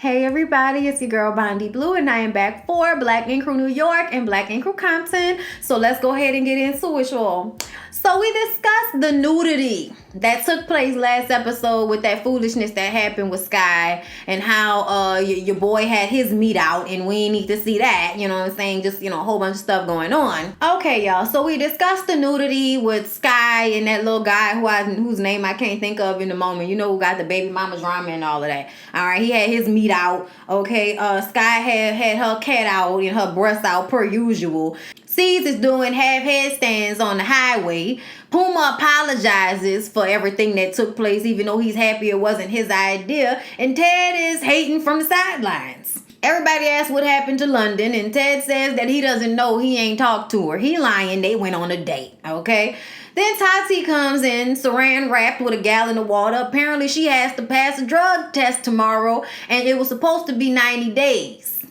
Hey everybody, it's your girl Bondy Blue, and I am back for Black Ink Crew New York and Black Ink Crew Compton. So let's go ahead and get into it, y'all. So we discussed the nudity that took place last episode with that foolishness that happened with Sky and how your boy had his meat out, and we need to see that, you know what I'm saying? Just, a whole bunch of stuff going on. Okay, y'all, so we discussed the nudity with Sky and that little guy whose name I can't think of in the moment. You know, who got the baby mama drama and all of that. All right, he had his meat out. Okay, Sky had her cat out and her breasts out per usual. C's is doing half headstands on the highway. Puma apologizes for everything that took place, even though he's happy it wasn't his idea. And Ted is hating from the sidelines. Everybody asks what happened to London, and Ted says that he doesn't know, he ain't talked to her. He lying, they went on a date, okay? Then Tati comes in, saran wrapped with a gallon of water. Apparently she has to pass a drug test tomorrow, and it was supposed to be 90 days.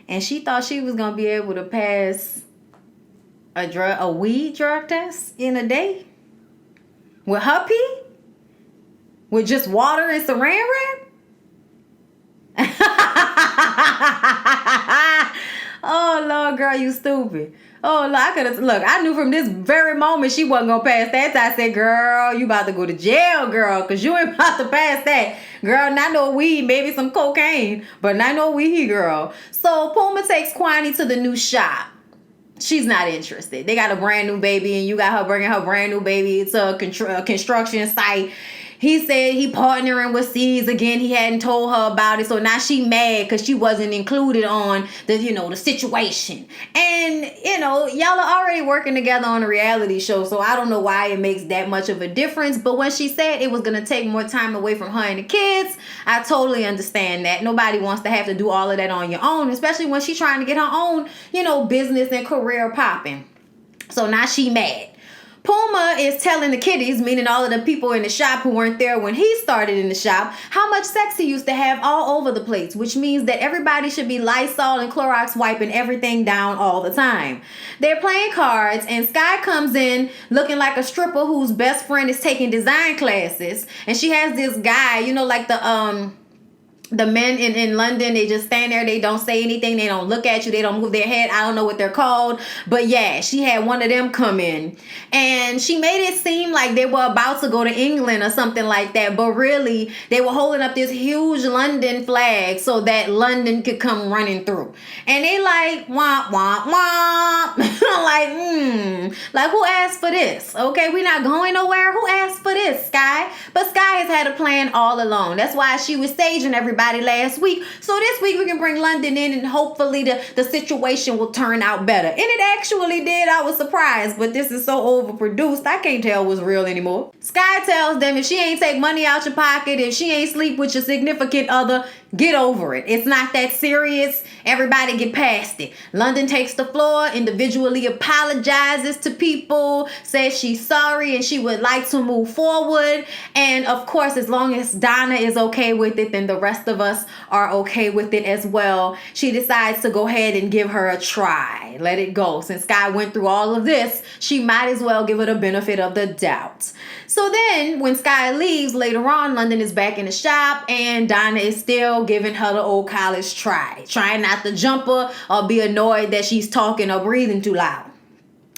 And she thought she was going to be able to pass a weed drug test in a day? With her pee? With just water and saran wrap? Oh, Lord, girl, you stupid. Oh, look, I knew from this very moment she wasn't going to pass that. I said, girl, you about to go to jail, girl, because you ain't about to pass that. Girl, not no weed, maybe some cocaine, but not no weed, girl. So Puma takes Kwani to the new shop. She's not interested. They got a brand new baby, and you got her bringing her brand new baby to a construction site. He said he partnering with C's again. He hadn't told her about it. So now she mad because she wasn't included on the situation. And, y'all are already working together on a reality show. So I don't know why it makes that much of a difference. But when she said it was going to take more time away from her and the kids, I totally understand that. Nobody wants to have to do all of that on your own, especially when she's trying to get her own, business and career popping. So now she mad. Puma is telling the kiddies, meaning all of the people in the shop who weren't there when he started in the shop, how much sex he used to have all over the place, which means that everybody should be Lysol and Clorox wiping everything down all the time. They're playing cards, and Sky comes in looking like a stripper whose best friend is taking design classes, and she has this guy, like the men in London, they just stand there. They don't say anything. They don't look at you. They don't move their head. I don't know what they're called. But yeah, she had one of them come in. And she made it seem like they were about to go to England or something like that. But really, they were holding up this huge London flag so that London could come running through. And they like, womp, womp, womp. Like, who asked for this? Okay, we're not going nowhere. Who asked for this, Sky? But Sky has had a plan all along. That's why she was staging everybody last week. So this week we can bring London in, and hopefully the situation will turn out better. And it actually did. I was surprised, but this is so overproduced. I can't tell what's real anymore. Sky tells them if she ain't take money out your pocket, if she ain't sleep with your significant other, get over it. It's not that serious. Everybody get past it. London takes the floor, individually apologizes to people, says she's sorry and she would like to move forward. And of course, as long as Donna is okay with it, then the rest of us are okay with it as well. She decides to go ahead and give her a try. Let it go. Since Sky went through all of this, she might as well give her the benefit of the doubt. So then when Sky leaves later on, London is back in the shop, and Donna is still giving her the old college try. Trying not to jump her or be annoyed that she's talking or breathing too loud.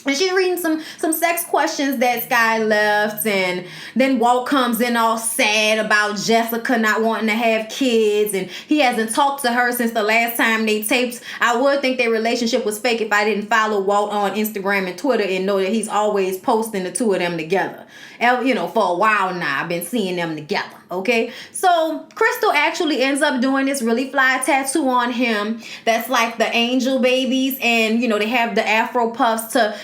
And she's reading some sex questions that Sky left, and then Walt comes in all sad about Jessica not wanting to have kids, and he hasn't talked to her since the last time they taped. I would think their relationship was fake if I didn't follow Walt on Instagram and Twitter and know that he's always posting the two of them together. For a while now, I've been seeing them together, okay? So Crystal actually ends up doing this really fly tattoo on him that's like the angel babies, and, they have the afro puffs to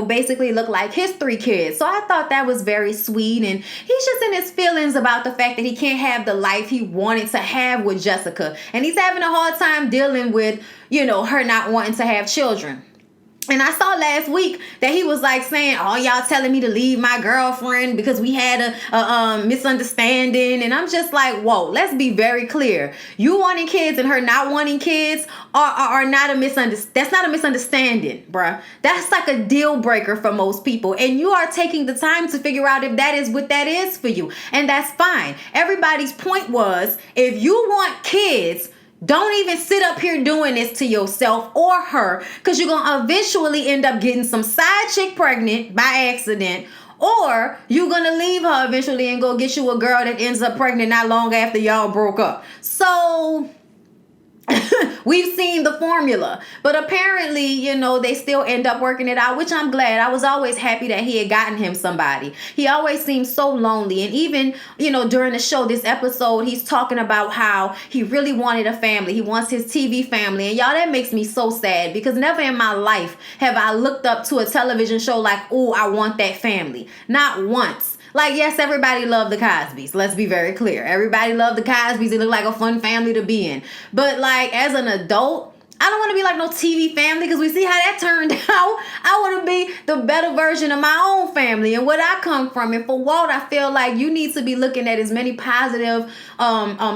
basically look like his 3 kids. So I thought that was very sweet, and he's just in his feelings about the fact that he can't have the life he wanted to have with Jessica, and he's having a hard time dealing with, her not wanting to have children. And I saw last week that he was like saying, "Oh, y'all telling me to leave my girlfriend because we had a misunderstanding." And I'm just like, whoa, let's be very clear. You wanting kids and her not wanting kids are not a misunderstanding. That's not a misunderstanding, bruh. That's like a deal breaker for most people. And you are taking the time to figure out if that is what that is for you. And that's fine. Everybody's point was, if you want kids, don't even sit up here doing this to yourself or her, because you're going to eventually end up getting some side chick pregnant by accident, or you're going to leave her eventually and go get you a girl that ends up pregnant not long after y'all broke up. So we've seen the formula, but apparently, you know, they still end up working it out, which I'm glad. I was always happy that he had gotten him somebody. He always seemed so lonely. And even, you know, during the show, this episode, he's talking about how he really wanted a family. He wants his TV family. And y'all, that makes me so sad, because never in my life have I looked up to a television show like, oh, I want that family. Not once. Like, yes, everybody loved the Cosbys. Let's be very clear. Everybody loved the Cosbys. They look like a fun family to be in. But like, as an adult, I don't want to be like no TV family, because we see how that turned out. I want to be the better version of my own family and what I come from. And for Walt, I feel like you need to be looking at as many positive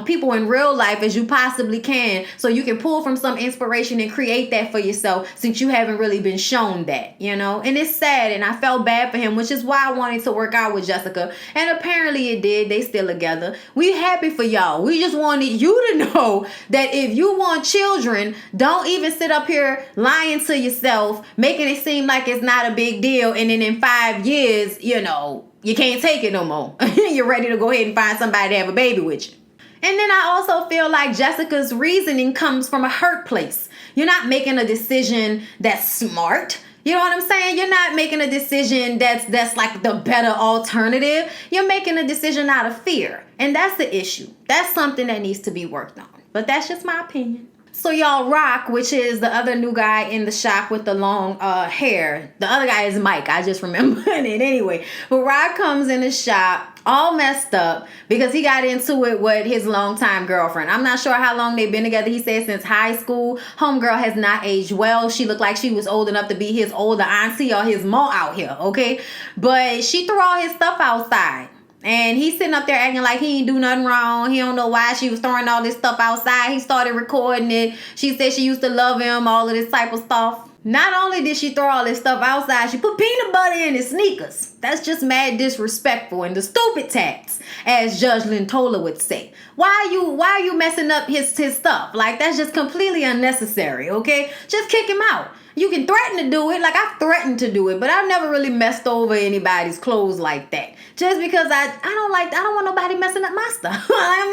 people in real life as you possibly can, so you can pull from some inspiration and create that for yourself, since you haven't really been shown that, you know. And it's sad, and I felt bad for him, which is why I wanted to work out with Jessica. And apparently it did. They still together. We happy for y'all. We just wanted you to know that if you want children, don't even sit up here lying to yourself, making it seem like it's not a big deal, and then in 5 years, you know, you can't take it no more. You're ready to go ahead and find somebody to have a baby with you. And then I also feel like Jessica's reasoning comes from a hurt place. You're not making a decision that's smart. You know what I'm saying? You're not making a decision that's like the better alternative. You're making a decision out of fear. And that's the issue. That's something that needs to be worked on. But that's just my opinion. So y'all, Rock, which is the other new guy in the shop with the long hair. The other guy is Mike. I just remembered it anyway. But Rock comes in the shop all messed up because he got into it with his longtime girlfriend. I'm not sure how long they've been together. He said since high school. Homegirl has not aged well. She looked like she was old enough to be his older auntie or his mom out here, okay? But she threw all his stuff outside. And he's sitting up there acting like he ain't do nothing wrong. He don't know why she was throwing all this stuff outside. He started recording it. She said she used to love him, all of this type of stuff. Not only did she throw all this stuff outside, she put peanut butter in his sneakers. That's just mad disrespectful and the stupid tax, as Judge Lintola would say. Why are you messing up his stuff? Like, that's just completely unnecessary, okay? Just kick him out. You can threaten to do it, like I've threatened to do it, but I've never really messed over anybody's clothes like that. Just because I don't want nobody messing up my stuff. I'm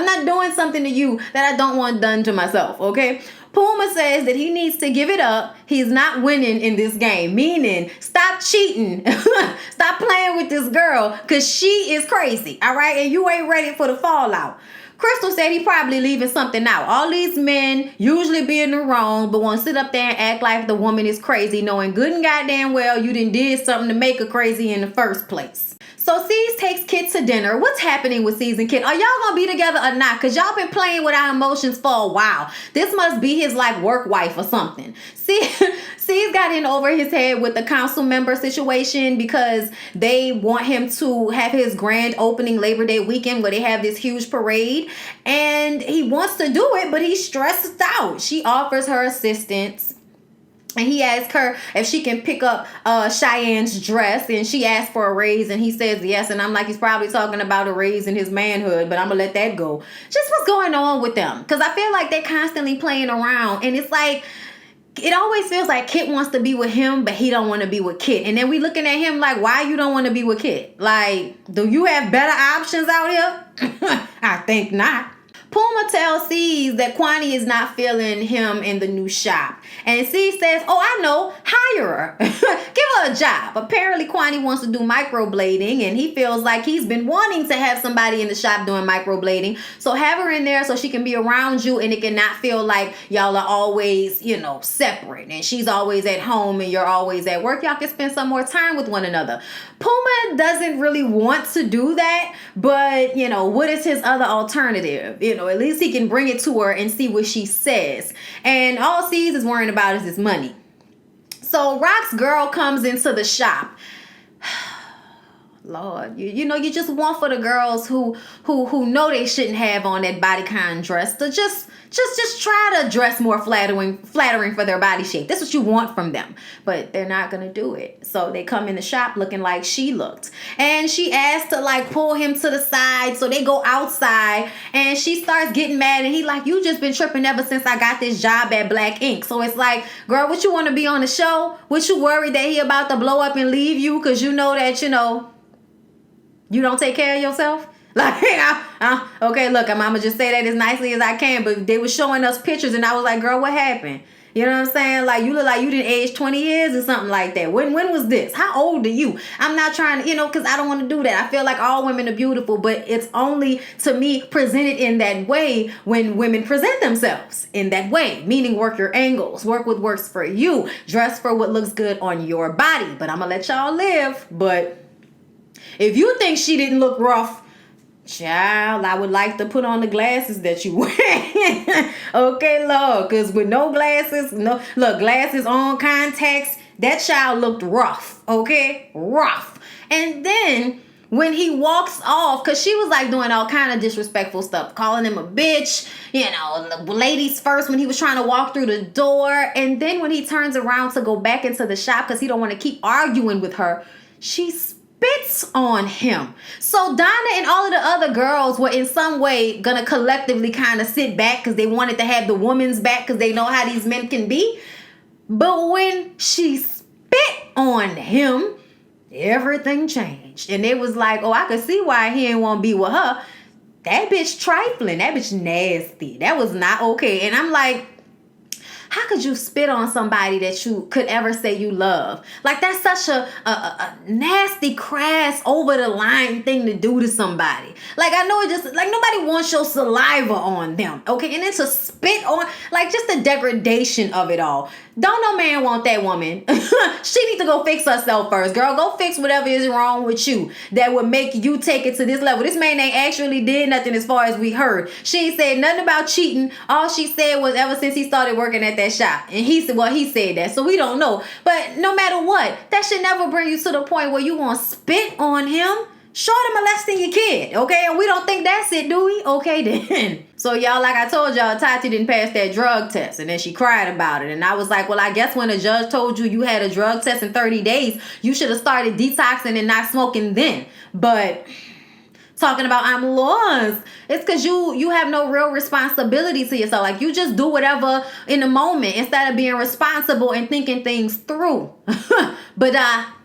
not doing something to you that I don't want done to myself, okay? Puma says that he needs to give it up. He's not winning in this game, meaning stop cheating. Stop playing with this girl, because she is crazy, all right? And you ain't ready for the fallout. Crystal said he probably leaving something out. All these men usually be in the wrong, but want to sit up there and act like the woman is crazy, knowing good and goddamn well you did something to make her crazy in the first place. So Cease takes Kit to dinner. What's happening with Cease and Kit? Are y'all gonna be together or not? Because y'all been playing with our emotions for a while. This must be his like work wife or something. Cease got in over his head with the council member situation because they want him to have his grand opening Labor Day weekend where they have this huge parade. And he wants to do it, but he's stressed out. She offers her assistance. And he asked her if she can pick up Cheyenne's dress, and she asked for a raise, and he says yes. And I'm like, he's probably talking about a raise in his manhood, but I'm gonna let that go. Just what's going on with them? Because I feel like they're constantly playing around, and it's like, it always feels like Kit wants to be with him, but he don't want to be with Kit. And then we looking at him like, why you don't want to be with Kit? Like, do you have better options out here? I think not. Puma tells Cease that Kwani is not feeling him in the new shop. And Cease says, oh, I know, hire her. Give her a job. Apparently, Kwani wants to do microblading, and he feels like he's been wanting to have somebody in the shop doing microblading. So have her in there so she can be around you, and it can not feel like y'all are always, you know, separate. And she's always at home and you're always at work. Y'all can spend some more time with one another. Puma doesn't really want to do that, but, you know, what is his other alternative? You know, at least he can bring it to her and see what she says. And all Cease is worrying about is his money. So Rock's girl comes into the shop. Lord, you know, you just want for the girls who know they shouldn't have on that bodycon dress to just try to dress more flattering for their body shape. That's what you want from them, but they're not gonna do it. So they come in the shop looking like she looked, and she asked to like pull him to the side. So they go outside, and she starts getting mad, and he like, you just been tripping ever since I got this job at Black Ink. So it's like, girl, what you want to be on the show? What you worried that he about to blow up and leave you because you know that, you know, you don't take care of yourself? Like, okay, look, I'm gonna just say that as nicely as I can, but they were showing us pictures, and I was like, girl, what happened? You know what I'm saying? Like, you look like you didn't age 20 years or something like that. When was this? How old are you? I'm not trying to, you know, because I don't want to do that. I feel like all women are beautiful, but it's only, to me, presented in that way when women present themselves in that way. Meaning, work your angles. Work what works for you. Dress for what looks good on your body. But I'm going to let y'all live. But if you think she didn't look rough, child, I would like to put on the glasses that you wear. Okay, Lord, because with no glasses, glasses on, contacts, that child looked rough, okay? Rough. And then when he walks off, because she was like doing all kind of disrespectful stuff, calling him a bitch, you know, ladies first when he was trying to walk through the door. And then when he turns around to go back into the shop because he don't want to keep arguing with her, she spits on him. So Donna and all of the other girls were in some way gonna collectively kind of sit back because they wanted to have the woman's back because they know how these men can be. But when she spit on him, everything changed. And it was like, oh, I could see why he didn't want to be with her. That bitch trifling. That bitch nasty. That was not okay. And I'm like, how could you spit on somebody that you could ever say you love? Like, that's such a nasty, crass, over the line thing to do to somebody. Like, I know it just, like, nobody wants your saliva on them, okay? And then to spit on, like, just the degradation of it all. Don't no man want that woman. She need to go fix herself first. Girl, go fix whatever is wrong with you that would make you take it to this level. This man ain't actually did nothing as far as we heard. She ain't said nothing about cheating. All she said was ever since he started working at that shop. And he said, well, he said that. So we don't know. But no matter what, that should never bring you to the point where you want to spit on him. Short of molesting your kid, okay? And we don't think that's it, do we? Okay, then. So, y'all, like I told y'all, Tati didn't pass that drug test. And then she cried about it. And I was like, well, I guess when a judge told you you had a drug test in 30 days, you should have started detoxing and not smoking then. But talking about I'm lost, it's because you have no real responsibility to yourself. Like, you just do whatever in the moment instead of being responsible and thinking things through. But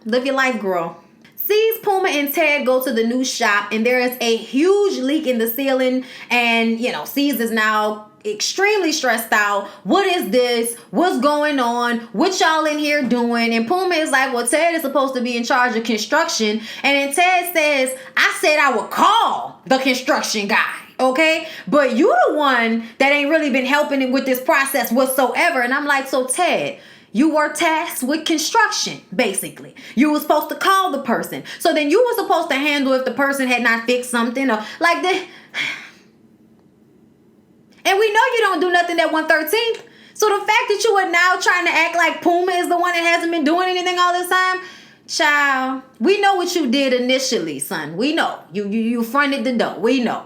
live your life, girl. Cease, Puma, and Ted go to the new shop, and there is a huge leak in the ceiling, and, you know, Cease is now extremely stressed out. What is this? What's going on? What y'all in here doing? And Puma is like, well, Ted is supposed to be in charge of construction, and then Ted says, I said I would call the construction guy. Okay, but you the one that ain't really been helping with this process whatsoever. And I'm like, so Ted, you were tasked with construction, basically. You were supposed to call the person. So then you were supposed to handle if the person had not fixed something or like that. And we know you don't do nothing at 113th. So the fact that you are now trying to act like Puma is the one that hasn't been doing anything all this time, child, we know what you did initially, son. We know. You fronted the dough. We know.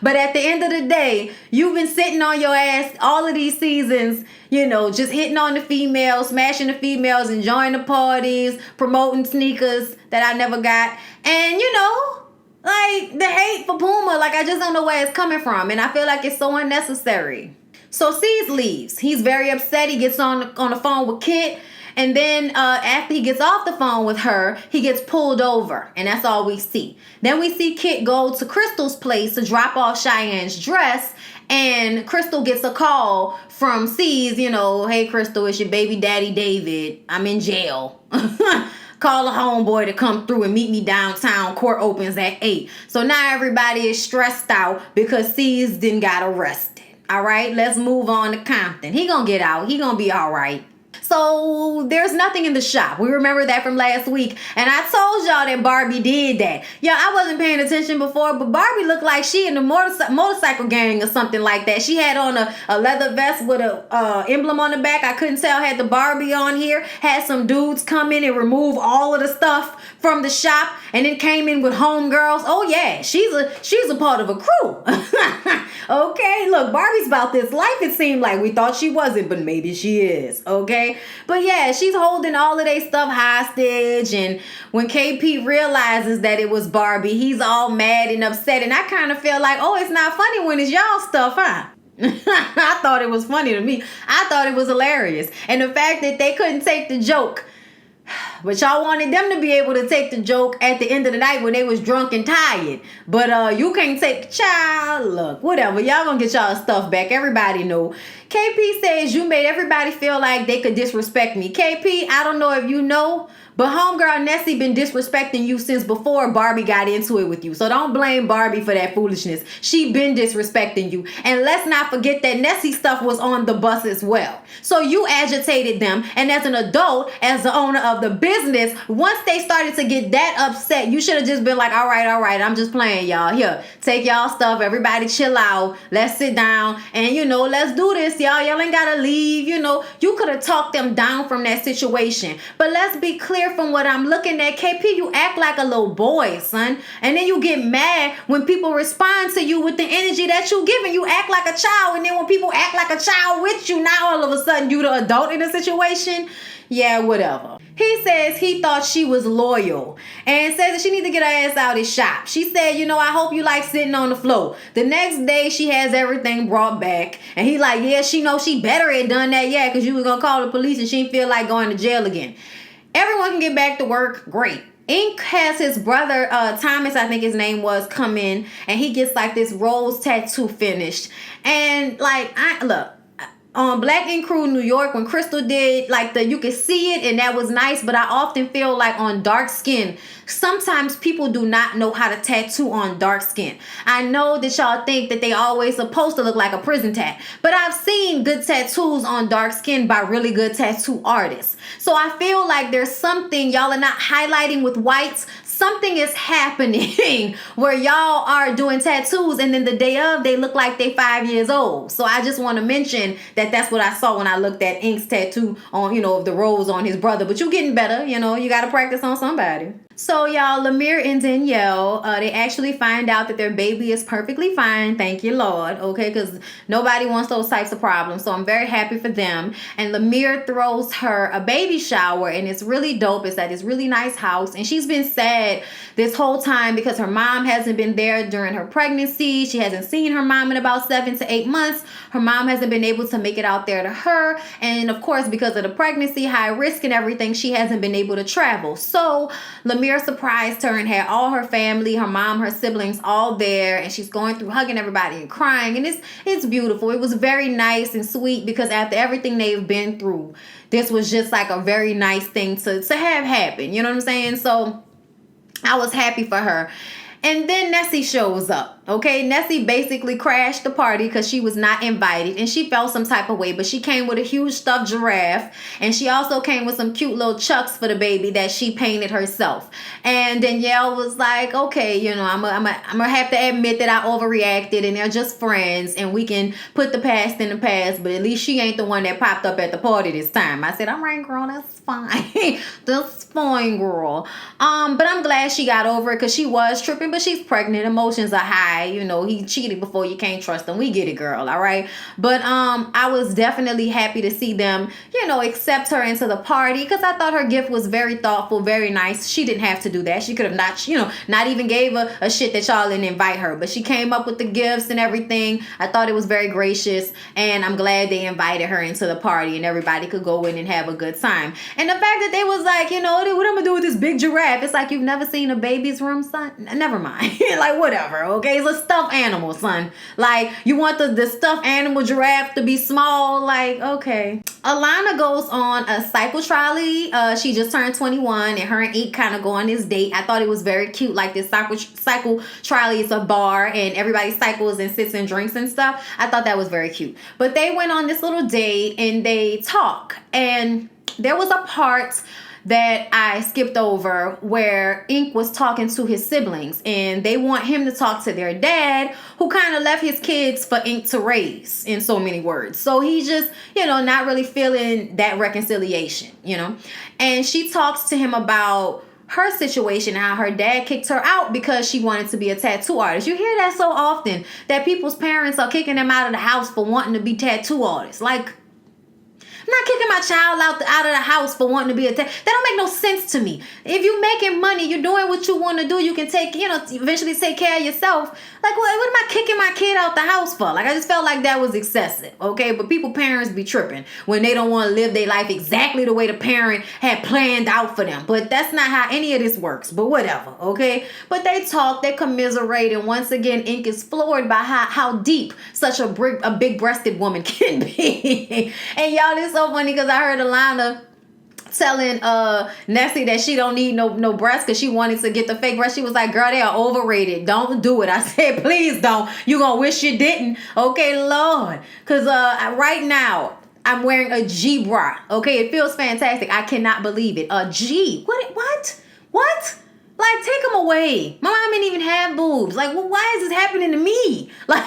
But at the end of the day, you've been sitting on your ass all of these seasons, you know, just hitting on the females, smashing the females, enjoying the parties, promoting sneakers that I never got. And, you know, like, the hate for Puma, like, I just don't know where it's coming from. And I feel like it's so unnecessary. So Cease leaves. He's very upset. He gets on the phone with Kit. And then after he gets off the phone with her, he gets pulled over. And that's all we see. Then we see Kit go to Crystal's place to drop off Cheyenne's dress. And Crystal gets a call from Cease, you know, hey, Crystal, it's your baby daddy, David. I'm in jail. Call a homeboy to come through and meet me downtown. Court opens at 8. So now everybody is stressed out because Cease didn't got arrested. All right, let's move on to Compton. He gonna get out. He gonna be all right. So there's nothing in the shop. We remember that from last week. And I told y'all that Barbie did that. Yeah, I wasn't paying attention before, but Barbie looked like she in the motorcycle gang or something like that. She had on a leather vest with a emblem on the back. I couldn't tell. Had the Barbie on here. Had some dudes come in and remove all of the stuff from the shop, and then came in with homegirls. Oh yeah, she's a part of a crew. Okay, look, Barbie's about this life. It seemed like we thought she wasn't, but maybe she is. Okay, but yeah, she's holding all of their stuff hostage, and when KP realizes that it was Barbie, he's all mad and upset, and I kind of feel like, oh, it's not funny when it's y'all stuff, huh? I thought it was funny to me. I thought it was hilarious, and the fact that they couldn't take the joke. But y'all wanted them to be able to take the joke at the end of the night when they was drunk and tired. But you can't take, child, look, whatever. Y'all gonna get y'all stuff back. Everybody know. KP says you made everybody feel like they could disrespect me. KP, I don't know if you know, but homegirl Nessie been disrespecting you since before Barbie got into it with you. So don't blame Barbie for that foolishness. She been disrespecting you. And let's not forget that Nessie stuff was on the bus as well. So you agitated them. And as an adult, as the owner of the business, once they started to get that upset, you should have just been like, all right, I'm just playing, y'all. Here, take y'all stuff. Everybody chill out. Let's sit down. And, let's do this, y'all. Y'all ain't got to leave. You could have talked them down from that situation. But let's be clear. From what I'm looking at, KP, you act like a little boy, son. And then you get mad when people respond to you with the energy that you giving. You act like a child, and then when people act like a child with you, now all of a sudden you the adult in the situation. Yeah, whatever. He says he thought she was loyal and says that she needs to get her ass out of his shop. She said, I hope you like sitting on the floor. The next day she has everything brought back. And he like, yeah, she knows she better had done that, yeah, because you was going to call the police and she didn't feel like going to jail again. Everyone can get back to work. Great. Ink has his brother, Thomas, I think his name was, come in. And he gets like this rose tattoo finished. And like, look. On Black Ink Crew New York, when Crystal did like you could see it and that was nice, but I often feel like on dark skin, sometimes people do not know how to tattoo on dark skin. I know that y'all think that they always supposed to look like a prison tat, but I've seen good tattoos on dark skin by really good tattoo artists. So I feel like there's something y'all are not highlighting with whites. Something is happening where y'all are doing tattoos and then the day of they look like they 5 years old. So I just want to mention that that's what I saw when I looked at Ink's tattoo on, of the rose on his brother. But you're getting better, you got to practice on somebody. So y'all, Lemire and Danielle, they actually find out that their baby is perfectly fine. Thank you, Lord. Okay, because nobody wants those types of problems. So I'm very happy for them. And Lemire throws her a baby shower, and it's really dope. It's at this really nice house, and she's been sad this whole time because her mom hasn't been there during her pregnancy. She hasn't seen her mom in about 7 to 8 months. Her mom hasn't been able to make it out there to her, and of course, because of the pregnancy, high risk and everything, she hasn't been able to travel. So Lemire surprised her and had all her family, her mom, her siblings, all there, and she's going through hugging everybody and crying, and it's beautiful. It was very nice and sweet because after everything they've been through, this was just like a very nice thing to have happen. You know what I'm saying? So I was happy for her. And then Nessie shows up. Okay, Nessie basically crashed the party because she was not invited and she felt some type of way, but she came with a huge stuffed giraffe, and she also came with some cute little chucks for the baby that she painted herself. And Danielle was like, okay, I'm gonna have to admit that I overreacted and they're just friends and we can put the past in the past, but at least she ain't the one that popped up at the party this time. I said, all right, girl, that's fine. That's fine, girl. But I'm glad she got over it because she was tripping, but she's pregnant. Emotions are high. He cheated before, you can't trust him. We get it, girl. All right. But I was definitely happy to see them, accept her into the party because I thought her gift was very thoughtful, very nice. She didn't have to do that. She could have not even gave a shit that y'all didn't invite her, but she came up with the gifts and everything. I thought it was very gracious, and I'm glad they invited her into the party and everybody could go in and have a good time. And the fact that they was like, what I'm gonna do with this big giraffe? It's like, you've never seen a baby's room, son? Never mind. Like, whatever. Okay. It's a stuffed animal, son. Like, you want the stuffed animal giraffe to be small? Like, okay. Alana goes on a cycle trolley. She just turned 21 and her and Ink kind of go on this date. I thought it was very cute. Like, this cycle trolley is a bar and everybody cycles and sits and drinks and stuff. I thought that was very cute. But they went on this little date and they talk. And there was a part that I skipped over where Ink was talking to his siblings and they want him to talk to their dad, who kind of left his kids for Ink to raise, in so many words. So he just, not really feeling that reconciliation, and she talks to him about her situation, how her dad kicked her out because she wanted to be a tattoo artist. You hear that so often, that people's parents are kicking them out of the house for wanting to be tattoo artists. Like, I'm not kicking my child out of the house for wanting to be a that don't make no sense to me. If you're making money, you're doing what you want to do, you can take, eventually take care of yourself. Like, what am I kicking my kid out the house for? Like, I just felt like that was excessive, okay? But parents be tripping when they don't want to live their life exactly the way the parent had planned out for them. But that's not how any of this works, but whatever, okay? But they talk, they commiserate, and once again, Ink is floored by how deep such a big-breasted woman can be. And y'all, this so funny because I heard Alana telling Nessie that she don't need no breasts because she wanted to get the fake breasts. She was like, girl, they are overrated. Don't do it. I said, please don't. You gonna wish you didn't. Okay, Lord. Because right now, I'm wearing a G bra. Okay, it feels fantastic. I cannot believe it. A G. What? Like, take them away. My mom didn't even have boobs. Like, well, why is this happening to me? Like,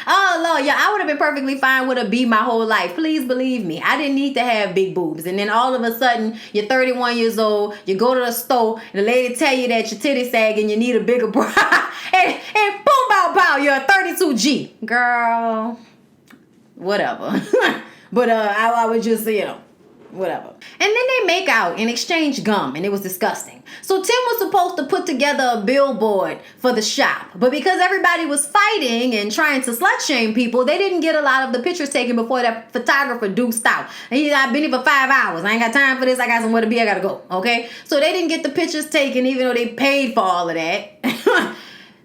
oh, Lord, yeah, I would have been perfectly fine with a B my whole life. Please believe me. I didn't need to have big boobs. And then all of a sudden, you're 31 years old, you go to the store, and the lady tell you that your titty sag and you need a bigger bra. and boom, bow, pow, you're a 32G. Girl, whatever. But I would just, whatever. And then they make out and exchange gum, and it was disgusting. So Tim was supposed to put together a billboard for the shop, but because everybody was fighting and trying to slut shame people, they didn't get a lot of the pictures taken before that photographer deuced out. And I've been here for 5 hours. I ain't got time for this. I got somewhere to be. I gotta go. Okay? So they didn't get the pictures taken, even though they paid for all of that.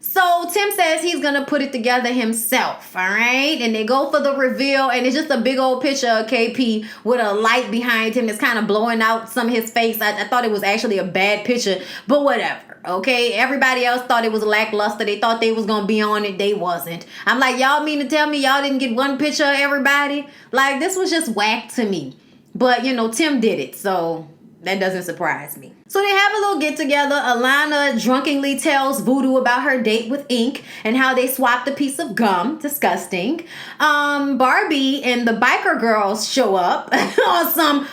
So Tim says he's going to put it together himself, all right? And they go for the reveal, and it's just a big old picture of KP with a light behind him that's kind of blowing out some of his face. I thought it was actually a bad picture, but whatever, okay? Everybody else thought it was lackluster. They thought they was going to be on it. They wasn't. I'm like, y'all mean to tell me y'all didn't get one picture of everybody? Like, this was just whack to me. But, Tim did it, so that doesn't surprise me. So they have a little get together. Alana drunkenly tells Voodoo about her date with Ink and how they swapped a piece of gum. Disgusting. Barbie and the biker girls show up on some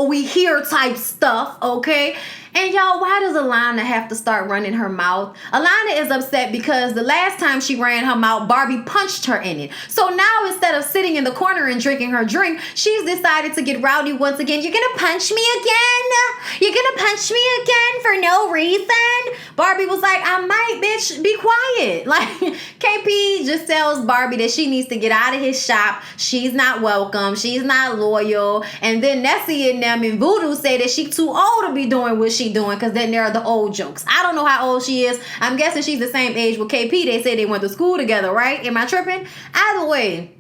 we here type stuff, okay? And y'all, why does Alana have to start running her mouth? Alana is upset because the last time she ran her mouth, Barbie punched her in it. So now instead of sitting in the corner and drinking her drink, she's decided to get rowdy once again. You're gonna punch me again? You're gonna punch me again for no reason? Barbie was like, I might, bitch, be quiet. Like, KP just tells Barbie that she needs to get out of his shop. She's not welcome. She's not loyal. And then Nessie and them and Voodoo say that she too old to be doing what she doing, because then there are the old jokes. I don't know how old she is. I'm guessing she's the same age with KP. They say they went to school together, right? Am I tripping? Either way,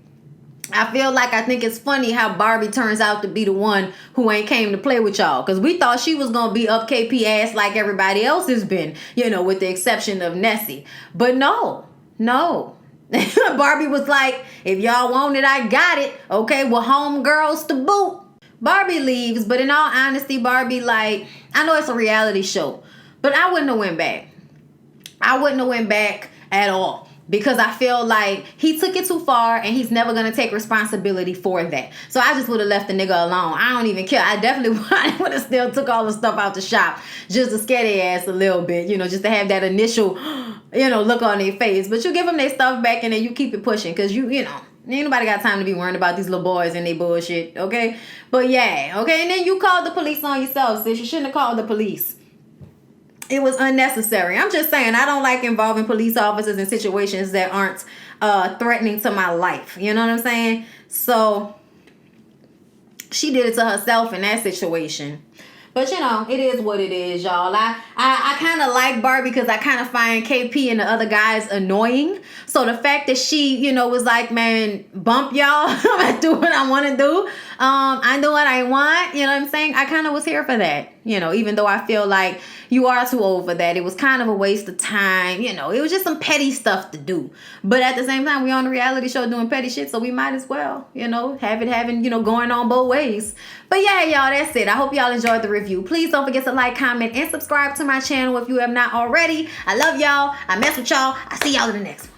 I think it's funny how Barbie turns out to be the one who ain't came to play with y'all, because we thought she was going to be up KP ass like everybody else has been, with the exception of Nessie. But no. Barbie was like, if y'all want it, I got it. Okay, well, homegirls to boot. Barbie leaves, but in all honesty, Barbie, I know it's a reality show, but I wouldn't have went back. I wouldn't have went back at all, because I feel like he took it too far and he's never going to take responsibility for that. So I just would have left the nigga alone. I don't even care. I definitely would have still took all the stuff out the shop just to scare their ass a little bit, just to have that initial, look on their face. But you give them their stuff back and then you keep it pushing, because ain't nobody got time to be worrying about these little boys and they bullshit, okay? But yeah, okay? And then you called the police on yourself, sis. You shouldn't have called the police. It was unnecessary. I'm just saying, I don't like involving police officers in situations that aren't threatening to my life. You know what I'm saying? So she did it to herself in that situation. But you know, it is what it is, y'all. I kind of like Barbie because I kind of find KP and the other guys annoying. So the fact that she, you know, was like, man, bump y'all. I do what I want to do. I do what I want. You know what I'm saying? I kind of was here for that. You know, even though I feel like you are too old for that. It was kind of a waste of time. You know, it was just some petty stuff to do. But at the same time, we on a reality show doing petty shit, so we might as well, you know, having, you know, going on both ways. But yeah, y'all, that's it. I hope y'all enjoyed the review. Please don't forget to like, comment, and subscribe to my channel if you have not already. I love y'all. I mess with y'all. I see y'all in the next one.